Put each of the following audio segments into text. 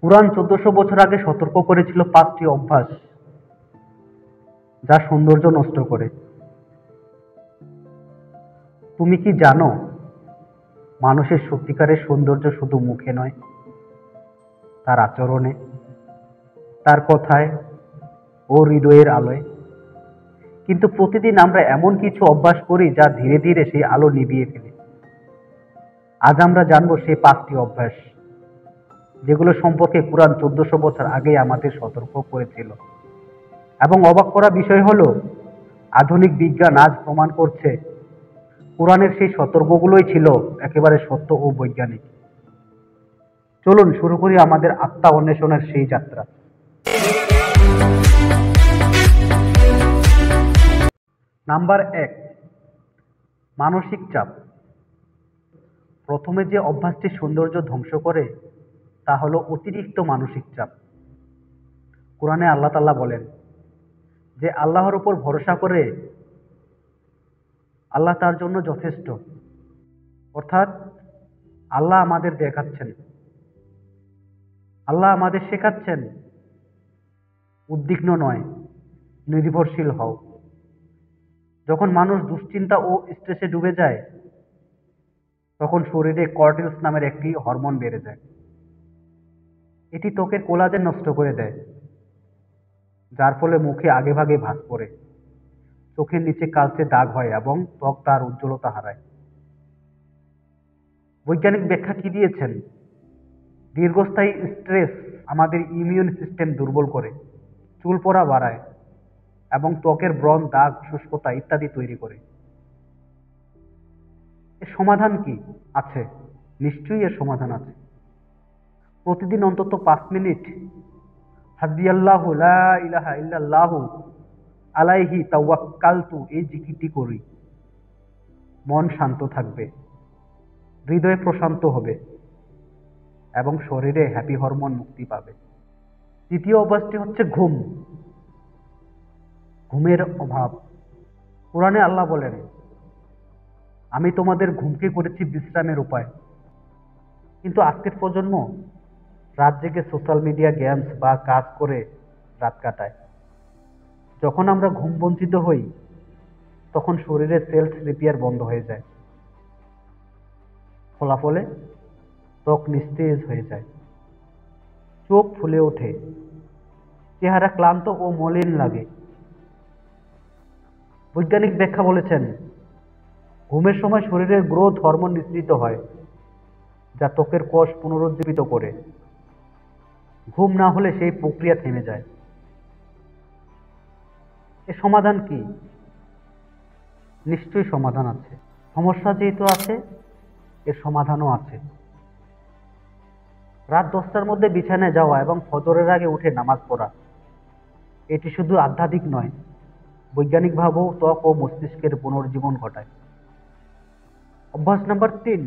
কুরআন ১৪০০ বছর আগে সতর্ক করেছিল ৫টি অভ্যাস যা সৌন্দর্য নষ্ট করে। তুমি কি জানো মানুষের সত্যিকারের সৌন্দর্য শুধু মুখে নয়, তার আচরণে, তার কথায় ও হৃদয়ের আলোয়। কিন্তু প্রতিদিন আমরা এমন কিছু অভ্যাস করি যা ধীরে ধীরে সেই আলো নিভিয়ে ফেলে। আজ আমরা জানবো সেই ৫টি অভ্যাস যেগুলো সম্পর্কে কুরআন ১৪০০ বছর আগেই আমাদের সতর্ক করেছিল। এবং অবাক করা বিষয় হলো, আধুনিক বিজ্ঞান আজ প্রমাণ করছে কুরআনের সেই সতর্কগুলোই ছিল একেবারে সত্য ও বৈজ্ঞানিক। চলুন শুরু করি আমাদের আত্মা অন্বেষণের সেই যাত্রা। নাম্বার ১, মানসিক চাপ। প্রথমে যে অভ্যাসটি সৌন্দর্য ধ্বংস করে তা হলো অতিরিক্ত মানসিক চাপ। কোরআনে আল্লাহ তাআলা বলেন যে আল্লাহর উপর ভরসা করে আল্লাহ তার জন্য যথেষ্ট। অর্থাৎ আল্লাহ আমাদের দেখাচ্ছেন, আল্লাহ আমাদের শেখাচ্ছেন উদ্বিগ্ন নয়, নির্ভরশীল হও। যখন মানুষ দুশ্চিন্তা ও স্ট্রেসে ডুবে যায় তখন শরীরে কর্টিসল নামের একটি হরমোন বেড়ে যায়। এটি ত্বকের কোলাজেন নষ্ট করে দেয়, যার ফলে মুখে আগেভাগে ভাঁজ পড়ে, চোখের নিচে কালচে দাগ হয় এবং ত্বক তার উজ্জ্বলতা হারায়। বৈজ্ঞানিক ব্যাখ্যা কি দিয়েছেন? দীর্ঘস্থায়ী স্ট্রেস আমাদের ইমিউন সিস্টেম দুর্বল করে, চুল পড়া বাড়ায় এবং ত্বকের ব্রণ, দাগ, শুষ্কতা ইত্যাদি তৈরি করে। এর সমাধান কি? আছে, নিশ্চয়ই এর সমাধান আছে। প্রতিদিন অন্তত ৫ মিনিট হাসবিয়াল্লাহু লা ইলাহা ইল্লাল্লাহু আলাইহি তাওয়াক্কালতু এই জিকিরটি করি। মন শান্ত থাকবে, হৃদয় প্রশান্ত হবে এবং শরীরে হ্যাপি হরমোন মুক্তি পাবে। দ্বিতীয় অভ্যাসটি হচ্ছে ঘুম। ঘুমের অভাব। কোরআনে আল্লাহ বলেন, আমি তোমাদের ঘুমকে করেছি বিশ্রামের উপায়। কিন্তু আজকের প্রজন্ম রাত জেগে সোশ্যাল মিডিয়া, গেমস বা কাজ করে রাত কাটায়। যখন আমরা ঘুম বঞ্চিত হই তখন শরীরের সেলস রিপেয়ার বন্ধ হয়ে যায়, ফলাফলে ত্বক নিস্তেজ হয়ে যায়, চোখ ফুলে ওঠে, চেহারা ক্লান্ত ও মলিন লাগে। বৈজ্ঞানিক ব্যাখ্যা বলেছেন, ঘুমের সময় শরীরের গ্রোথ হরমোন নিঃসৃত হয় যা ত্বকের কোষ পুনরুজ্জীবিত করে। ঘুম না হলে সেই প্রক্রিয়া থেমে যায়। এর সমাধান কি? নিশ্চয়ই সমাধান আছে। সমস্যা যেহেতু আছে, এর সমাধানও আছে। রাত ১০টার মধ্যে বিছানায় যাওয়া এবং ফজরের আগে উঠে নামাজ পড়া, এটি শুধু আধ্যাত্মিক নয়, বৈজ্ঞানিকভাবেও ত্বক ও মস্তিষ্কের পুনর্জীবন ঘটায়। অভ্যাস নাম্বার ৩,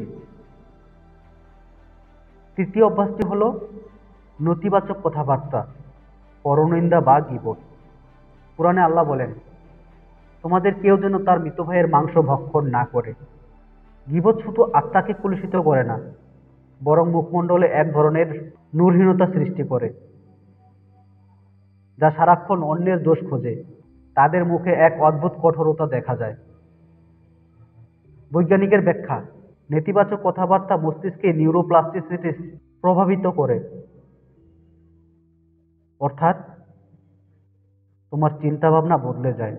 তৃতীয় অভ্যাসটি হলো নেতিবাচক কথাবার্তা, পরনিন্দা বা গীবত। কোরআনে আল্লাহ বলেন, তোমাদের কেউ যেন তার মৃত ভাইয়ের মাংস ভক্ষণ না করে। গীবত শুধু আত্মাকে কলুষিত করে না, বরং মুখমণ্ডলে এক ধরনের নূরহীনতা সৃষ্টি করে, যা সারাক্ষণ অন্যের দোষ খোঁজে। তাদের মুখে এক অদ্ভুত কঠোরতা দেখা যায়। বৈজ্ঞানিকের ব্যাখ্যা, নেতিবাচক কথাবার্তা মস্তিষ্কে নিউরোপ্লাস্টিসিটি প্রভাবিত করে। অর্থাৎ তোমার চিন্তা ভাবনা বদলে যায়,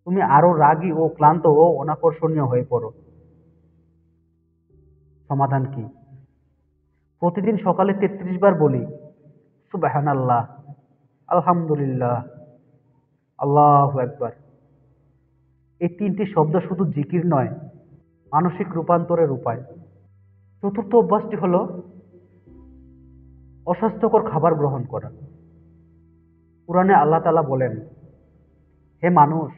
তুমি আরো রাগী ও ক্লান্ত ও অনাকর্ষণীয় হয়ে পড়ো। সমাধান কি? প্রতিদিন সকালে ৩৩ বার বলি সুবহানাল্লাহ, আলহামদুলিল্লাহ, আল্লাহু আকবার। এই ৩টি শব্দ শুধু জিকির নয়, মানসিক রূপান্তরের উপায়। চতুর্থ অভ্যাসটি হলো অস্বাস্থ্যকর খাবার গ্রহণ করা। কুরআনে আল্লাহ তাআলা বলেন, হে মানুষ,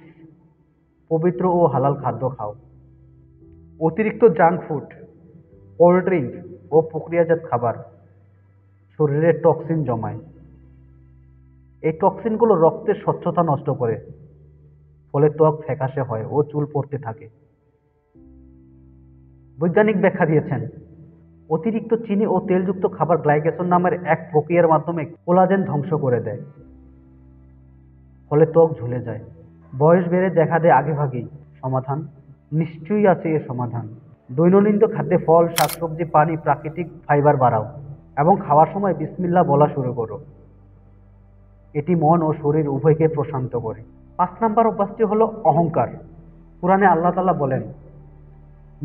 পবিত্র ও হালাল খাদ্য খাও। অতিরিক্ত জাঙ্ক ফুড, কোল্ড ড্রিঙ্ক ও প্রক্রিয়াজাত খাবার শরীরে টক্সিন জমায়। এই টক্সিনগুলো রক্তের স্বচ্ছতা নষ্ট করে, ফলে ত্বক ফ্যাকাশে হয় ও চুল পড়তে থাকে। বৈজ্ঞানিক ব্যাখ্যা দিয়েছেন, অতিরিক্ত চিনি ও তেলযুক্ত খাবার গ্লাইকেশন নামের এক প্রক্রিয়ার মাধ্যমে কোলাজেন ধ্বংস করে দেয়, ফলে ত্বক ঝুলে যায়। বয়স বেড়ে দেখা দেয় আগেভাগেই। সমাধান? নিশ্চয়ই আছে এর সমাধান। দৈনন্দিন খাদ্যে ফল, শাকসবজি, পানি, প্রাকৃতিক ফাইবার বাড়াও এবং খাওয়ার সময় বিসমিল্লাহ বলা শুরু করো। এটি মন ও শরীর উভয়কে প্রশান্ত করে। 5 নম্বর অভ্যাসটি হলো অহংকার। কুরআনে আল্লাহ তাআলা বলেন,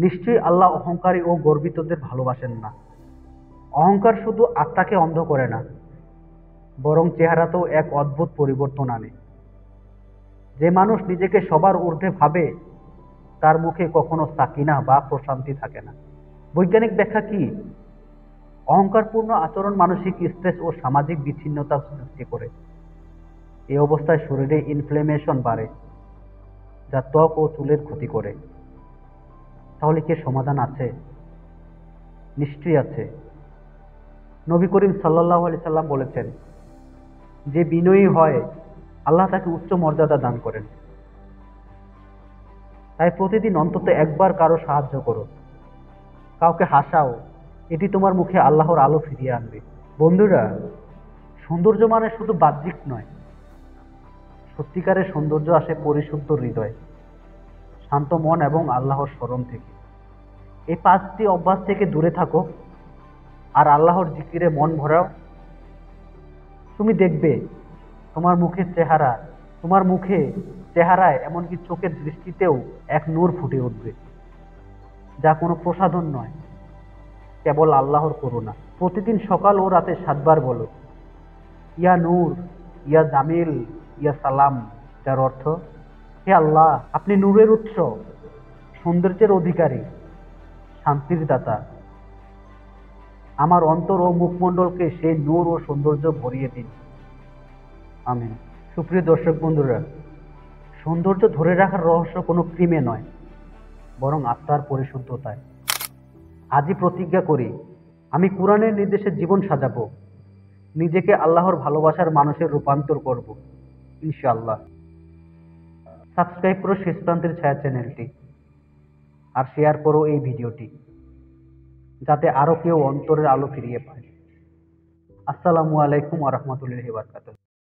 নিশ্চয়ই আল্লাহ অহংকারী ও গর্বিতদের ভালোবাসেন না। অহংকার শুধু আত্মাকে অন্ধ করে না, বরং চেহারাতেও এক অদ্ভুত পরিবর্তন আনে। যে মানুষ নিজেকে সবার ঊর্ধ্বে ভাবে, তার মুখে কখনো সাকিনা বা প্রশান্তি থাকে না। বৈজ্ঞানিক ব্যাখ্যা কি? অহংকারপূর্ণ আচরণ মানসিক স্ট্রেস ও সামাজিক বিচ্ছিন্নতা সৃষ্টি করে। এই অবস্থায় শরীরে ইনফ্লেমেশন বাড়ে, যা ত্বক ও চুলের ক্ষতি করে। তাহলে কি সমাধান আছে? নিশ্চয়ই আছে। নবী করিম সাল্লাল্লাহু আলাইহি সাল্লাম বলেছেন, যে বিনয়ী হয় আল্লাহ তাকে উচ্চ মর্যাদা দান করেন। তাই প্রতিদিন অন্তত একবার কারো সাহায্য করো, কাউকে হাসাও। এটি তোমার মুখে আল্লাহর আলো ফিরিয়ে আনবে। বন্ধুরা, সৌন্দর্য মানে শুধু বাহ্যিক নয়। সত্যিকারের সৌন্দর্য আসে পরিশুদ্ধ হৃদয়, শান্ত মন এবং আল্লাহর স্মরণ থেকে। এই 5টি অভ্যাস থেকে দূরে থাকো আর আল্লাহর জিকিরে মন ভরাও। তুমি দেখবে তোমার মুখে চেহারায় এমনকি চোখের দৃষ্টিতেও এক নূর ফুটে উঠবে, যা কোনো প্রসাধন নয়, কেবল আল্লাহর করুণা। প্রতিদিন সকাল ও রাতে 7 বার বলো, ইয়া নূর, ইয়া জামিল, ইয়া সালাম, যার অর্থ, হে আল্লাহ, আপনি নূরের উৎস, সৌন্দর্যের অধিকারী, শান্তির দাতা। আমার অন্তর ও মুখমণ্ডলকে সেই নূর ও সৌন্দর্য ভরিয়ে দিন। আমিন। সুপ্রিয় দর্শক বন্ধুরা, সৌন্দর্য ধরে রাখার রহস্য কোনো ক্রিমে নয়, বরং আত্মার পরিশুদ্ধতায়। আজই প্রতিজ্ঞা করি, আমি কুরআনের নির্দেশে জীবন সাজাবো, নিজেকে আল্লাহর ভালোবাসার মানুষের রূপান্তর করব, ইনশাআল্লাহ। সাবস্ক্রাইব করো শেষ প্রান্তের ছায়া চ্যানেলটি আর শেয়ার করো এই ভিডিওটি, যাতে আরো কেউ অন্তরের আলো ফিরিয়ে পায়। আসসালামু আলাইকুম ওয়া রাহমাতুল্লাহি ওয়া বারাকাতুহু।